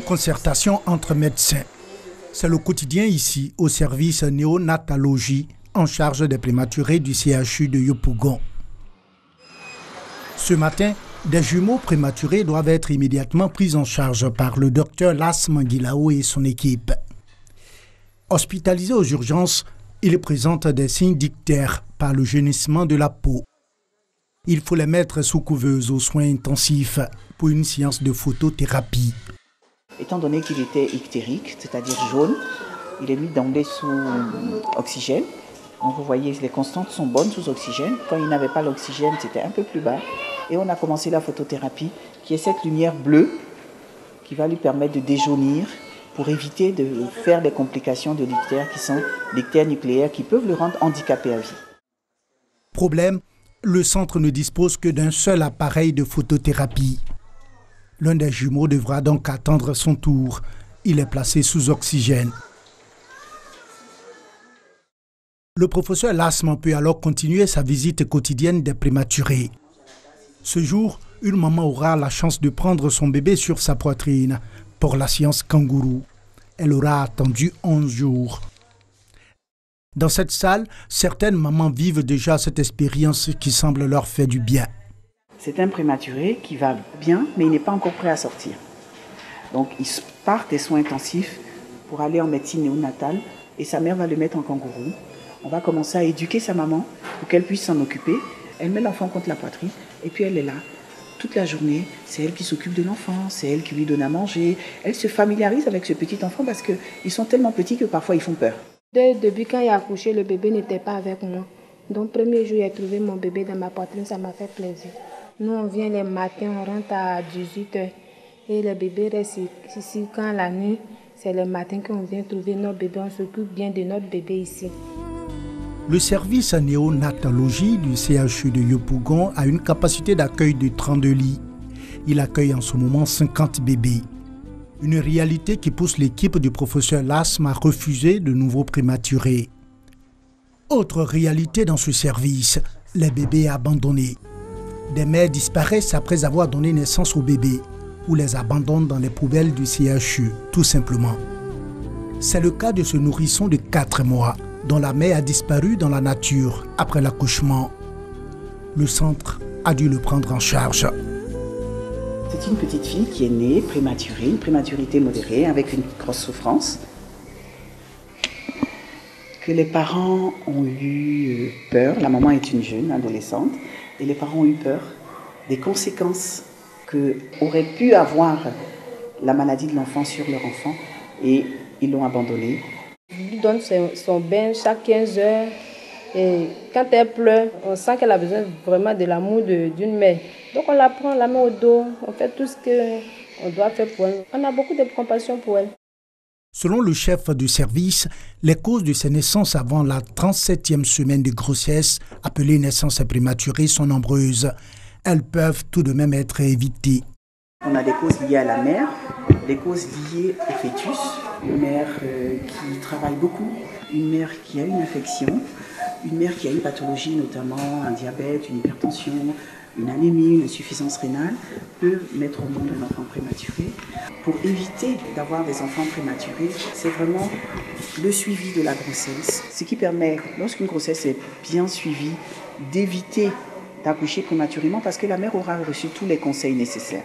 concertation entre médecins. C'est le quotidien ici, au service néonatologie, en charge des prématurés du CHU de Yopougon. Ce matin, des jumeaux prématurés doivent être immédiatement pris en charge par le docteur Las Manguilao et son équipe. Hospitalisés aux urgences, ils présentent des signes d'ictère par le jaunissement de la peau. Il faut les mettre sous couveuse aux soins intensifs pour une séance de photothérapie. Étant donné qu'il était ictérique, c'est-à-dire jaune, il est mis d'emblée sous oxygène. Donc vous voyez, les constantes sont bonnes sous oxygène. Quand il n'avait pas l'oxygène, c'était un peu plus bas. Et on a commencé la photothérapie, qui est cette lumière bleue qui va lui permettre de déjaunir pour éviter de faire des complications de l'ictère qui sont l'ictère nucléaire qui peuvent le rendre handicapé à vie. Problème, le centre ne dispose que d'un seul appareil de photothérapie. L'un des jumeaux devra donc attendre son tour. Il est placé sous oxygène. Le professeur Lasman peut alors continuer sa visite quotidienne des prématurés. Ce jour, une maman aura la chance de prendre son bébé sur sa poitrine pour la séance kangourou. Elle aura attendu 11 jours. Dans cette salle, certaines mamans vivent déjà cette expérience qui semble leur faire du bien. C'est un prématuré qui va bien, mais il n'est pas encore prêt à sortir. Donc il part des soins intensifs pour aller en médecine néonatale et sa mère va le mettre en kangourou. On va commencer à éduquer sa maman pour qu'elle puisse s'en occuper. Elle met l'enfant contre la poitrine et puis elle est là. Toute la journée, c'est elle qui s'occupe de l'enfant, c'est elle qui lui donne à manger. Elle se familiarise avec ce petit enfant parce qu'ils sont tellement petits que parfois ils font peur. Dès le début, quand il a accouché, le bébé n'était pas avec moi. Donc, le premier jour, j'ai trouvé mon bébé dans ma poitrine, ça m'a fait plaisir. Nous, on vient les matins, on rentre à 18h. Et le bébé reste ici. Quand la nuit, c'est le matin qu'on vient trouver notre bébé. On s'occupe bien de notre bébé ici. Le service néonatologie du CHU de Yopougon a une capacité d'accueil de 32 lits. Il accueille en ce moment 50 bébés. Une réalité qui pousse l'équipe du professeur Lasman à refuser de nouveaux prématurés. Autre réalité dans ce service, les bébés abandonnés. Des mères disparaissent après avoir donné naissance aux bébés ou les abandonnent dans les poubelles du CHU, tout simplement. C'est le cas de ce nourrisson de 4 mois, dont la mère a disparu dans la nature après l'accouchement. Le centre a dû le prendre en charge. C'est une petite fille qui est née prématurée, une prématurité modérée avec une grosse souffrance. Que les parents ont eu peur, la maman est une jeune adolescente, et les parents ont eu peur des conséquences qu'aurait pu avoir la maladie de l'enfant sur leur enfant et ils l'ont abandonnée. Je lui donne son bain chaque 15 heures et quand elle pleure, on sent qu'elle a besoin vraiment de l'amour d'une mère. Donc on la prend, on la met au dos, on fait tout ce qu'on doit faire pour elle. On a beaucoup de compassion pour elle. Selon le chef du service, les causes de ces naissances avant la 37e semaine de grossesse, appelée naissance prématurée, sont nombreuses. Elles peuvent tout de même être évitées. On a des causes liées à la mère, des causes liées au fœtus, une mère qui travaille beaucoup, une mère qui a une infection, une mère qui a une pathologie, notamment un diabète, une hypertension, une anémie, une insuffisance rénale, peut mettre au monde un enfant prématuré. Pour éviter d'avoir des enfants prématurés, c'est vraiment le suivi de la grossesse, ce qui permet, lorsqu'une grossesse est bien suivie, d'éviter d'accoucher prématurément parce que la mère aura reçu tous les conseils nécessaires.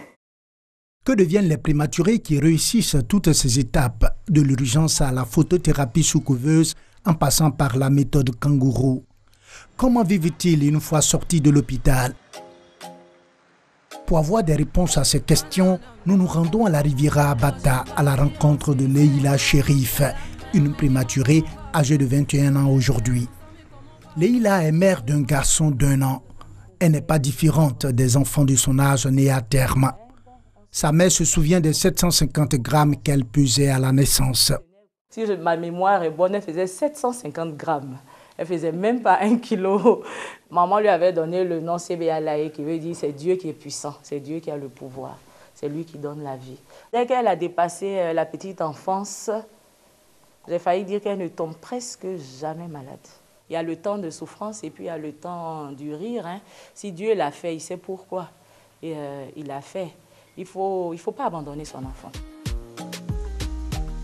Que deviennent les prématurés qui réussissent toutes ces étapes, de l'urgence à la photothérapie sous couveuse en passant par la méthode kangourou? Comment vivent-ils une fois sortis de l'hôpital? Pour avoir des réponses à ces questions, nous nous rendons à la Riviera Abata à la rencontre de Leïla Chérif, une prématurée âgée de 21 ans aujourd'hui. Leïla est mère d'un garçon d'1 an. Elle n'est pas différente des enfants de son âge nés à terme. Sa mère se souvient des 750 grammes qu'elle pesait à la naissance. Si ma mémoire est bonne, elle faisait 750 grammes. Elle ne faisait même pas 1 kilo. Maman lui avait donné le nom Sebéalaï, qui veut dire c'est Dieu qui est puissant, c'est Dieu qui a le pouvoir, c'est lui qui donne la vie. Dès qu'elle a dépassé la petite enfance, j'ai failli dire qu'elle ne tombe presque jamais malade. Il y a le temps de souffrance et puis il y a le temps du rire. Si Dieu l'a fait, il sait pourquoi. Et il l'a fait. Il faut pas abandonner son enfant.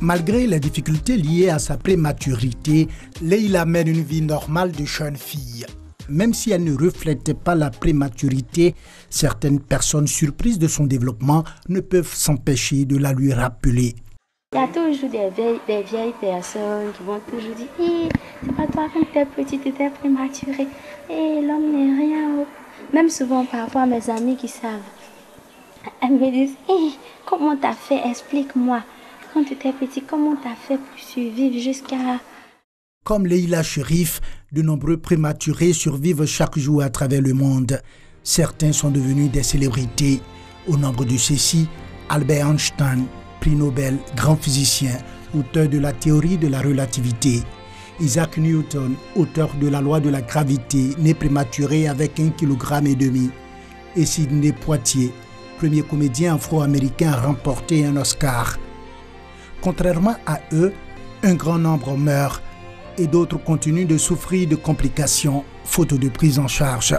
Malgré les difficultés liées à sa prématurité, Leïla mène une vie normale de jeune fille. Même si elle ne reflète pas la prématurité, certaines personnes surprises de son développement ne peuvent s'empêcher de la lui rappeler. Il y a toujours des vieilles personnes qui vont toujours dire hey, c'est pas toi quand tu étais petite, tu étais prématurée. Hey, l'homme n'est rien. Même souvent, parfois, mes amis qui savent, elles me disent hey, comment t'as fait, explique-moi. Quand tu étais petit, comment t'as fait pour survivre jusqu'à... Comme Leïla Chérif, de nombreux prématurés survivent chaque jour à travers le monde. Certains sont devenus des célébrités. Au nombre de ceux-ci, Albert Einstein, prix Nobel, grand physicien, auteur de la théorie de la relativité. Isaac Newton, auteur de la loi de la gravité, né prématuré avec 1,5 kg. Et Sidney Poitier, premier comédien afro-américain à remporter un Oscar. Contrairement à eux, un grand nombre meurt et d'autres continuent de souffrir de complications, faute de prise en charge.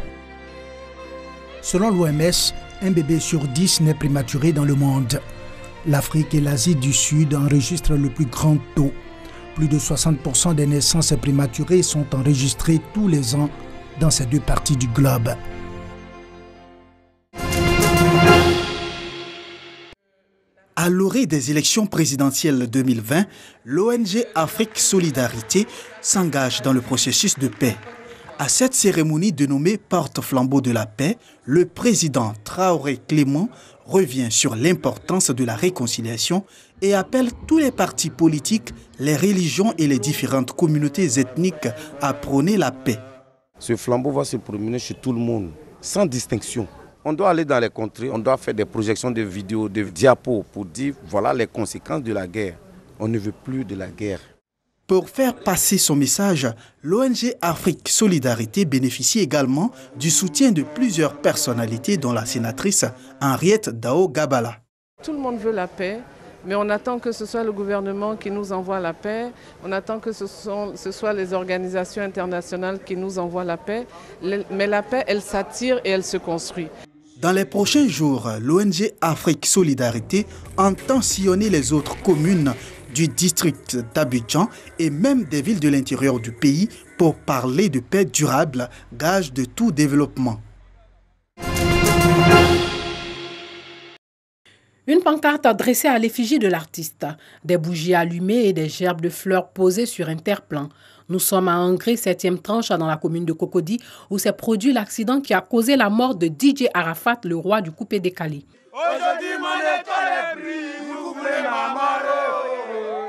Selon l'OMS, un bébé sur 10 naît prématuré dans le monde. L'Afrique et l'Asie du Sud enregistrent le plus grand taux. Plus de 60% des naissances prématurées sont enregistrées tous les ans dans ces deux parties du globe. À l'orée des élections présidentielles 2020, l'ONG Afrique Solidarité s'engage dans le processus de paix. À cette cérémonie dénommée Porte-flambeau de la paix, le président Traoré Clément revient sur l'importance de la réconciliation et appelle tous les partis politiques, les religions et les différentes communautés ethniques à prôner la paix. Ce flambeau va se promener chez tout le monde, sans distinction. On doit aller dans les contrées, on doit faire des projections de vidéos, de diapos pour dire voilà les conséquences de la guerre. On ne veut plus de la guerre. Pour faire passer son message, l'ONG Afrique Solidarité bénéficie également du soutien de plusieurs personnalités dont la sénatrice Henriette Dao Gabala. Tout le monde veut la paix, mais on attend que ce soit le gouvernement qui nous envoie la paix, on attend que ce soit les organisations internationales qui nous envoient la paix, mais la paix, elle s'attire et elle se construit. Dans les prochains jours, l'ONG Afrique Solidarité entend sillonner les autres communes du district d'Abidjan et même des villes de l'intérieur du pays pour parler de paix durable, gage de tout développement. Une pancarte dressée à l'effigie de l'artiste, des bougies allumées et des gerbes de fleurs posées sur un terre-plan. Nous sommes à Angré, 7e tranche, dans la commune de Cocody, où s'est produit l'accident qui a causé la mort de DJ Arafat, le roi du coupé décalé. Aujourd'hui, mon école est prise, vous voulez ma mort.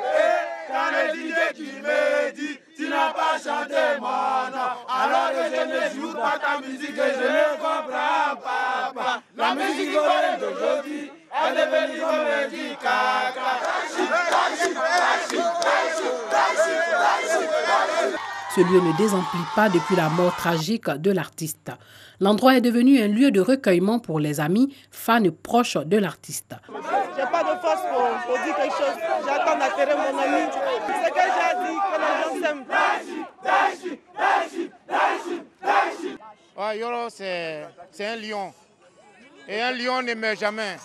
Et quand le DJ qui me dit, tu n'as pas chanté mon nom, alors que je ne joue pas ta musique et je ne comprends pas. La musique d'aujourd'hui est devenue comme du caca. Ce lieu ne désemplit pas depuis la mort tragique de l'artiste. L'endroit est devenu un lieu de recueillement pour les amis, fans et proches de l'artiste. Je n'ai pas de force pour dire quelque chose. J'attends d'atterrir mon ami. C'est que j'ai dit que les gens s'aiment. Ouais, Yoro, c'est un lion. Et un lion ne meurt jamais.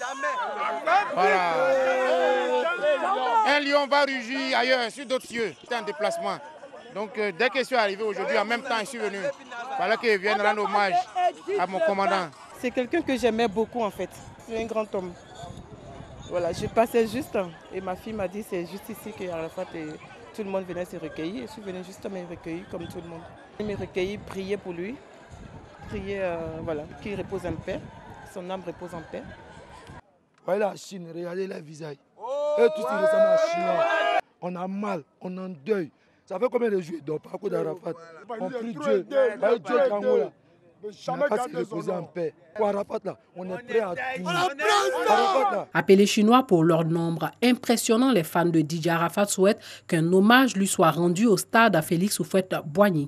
Voilà. Un lion va rugir ailleurs, sur d'autres cieux. C'est un déplacement. Donc dès que je suis arrivé aujourd'hui, en même temps je suis venu. Il fallait que je vienne rendre hommage à mon commandant. C'est quelqu'un que j'aimais beaucoup en fait. C'est un grand homme. Voilà, je passais juste et ma fille m'a dit c'est juste ici qu'Arafat et tout le monde venait se recueillir. Je suis venue juste me recueillir comme tout le monde. Je me recueillir, prier pour lui. Prier voilà, qu'il repose en paix. Son âme repose en paix. Voilà la Chine, regardez leur visage. Et tout ce qui ressemble à la Chine. On a mal, on en deuil. Ça fait combien de jours il dort par cause d'Arafat? On prie Dieu, Dieu Kango là. On n'a pas se reposer en paix. Pour Arafat là, on est prêt à tout. Appelés chinois pour leur nombre impressionnant, les fans de DJ Arafat souhaitent qu'un hommage lui soit rendu au stade à Félix Houphouët-Boigny.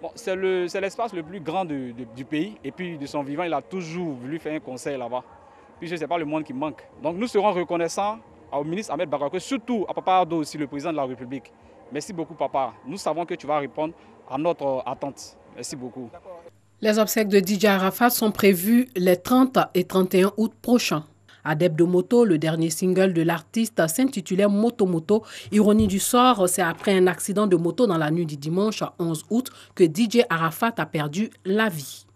Bon, c'est l'espace le plus grand du pays et puis de son vivant, il a toujours voulu faire un concert là-bas. Puis ce n'est pas le monde qui manque. Donc nous serons reconnaissants au ministre Ahmed Bakaoké, surtout à Papa Ardo aussi, le président de la République. Merci beaucoup, papa. Nous savons que tu vas répondre à notre attente. Merci beaucoup. Les obsèques de DJ Arafat sont prévues les 30 et 31 août prochains. Adepte de moto, le dernier single de l'artiste s'intitulait Moto Moto. Ironie du sort, c'est après un accident de moto dans la nuit du dimanche 11 août que DJ Arafat a perdu la vie.